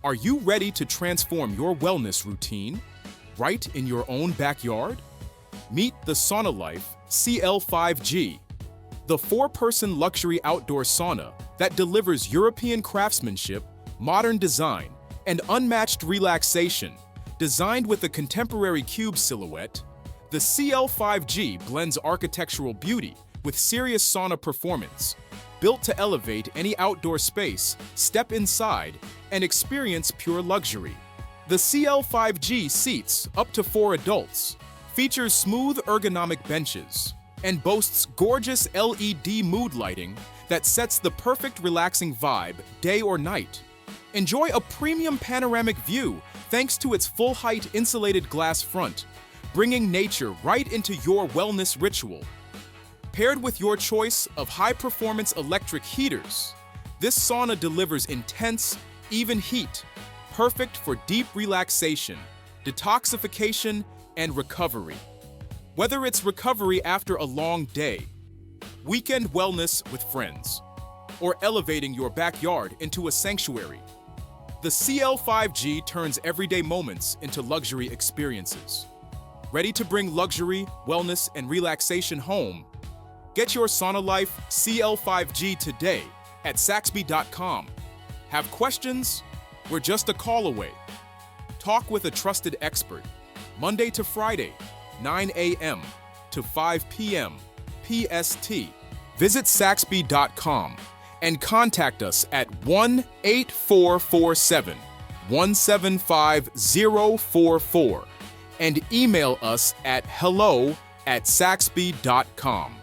Are you ready to transform your wellness routine right in your own backyard? Meet the SaunaLife CL5G, the 4-person luxury outdoor sauna that delivers European craftsmanship, modern design, and unmatched relaxation. Designed with a contemporary cube silhouette, the CL5G blends architectural beauty with serious sauna performance. Built to elevate any outdoor space, step inside and experience pure luxury. The CL5G seats up to 4 adults, features smooth ergonomic benches, and boasts gorgeous LED mood lighting that sets the perfect relaxing vibe day or night. Enjoy a premium panoramic view thanks to its full-height insulated glass front, bringing nature right into your wellness ritual. Paired with your choice of high-performance electric heaters, this sauna delivers intense, even heat, perfect for deep relaxation, detoxification, and recovery. Whether it's recovery after a long day, weekend wellness with friends, or elevating your backyard into a sanctuary, the CL5G turns everyday moments into luxury experiences. Ready to bring luxury, wellness, and relaxation home? Get your SaunaLife CL5G today at Saksby.com. Have questions? We're just a call away. Talk with a trusted expert, Monday to Friday, 9 a.m. to 5 p.m. PST. Visit Saksby.com and contact us at 1-8447-175-044 and email us at hello@saksby.com.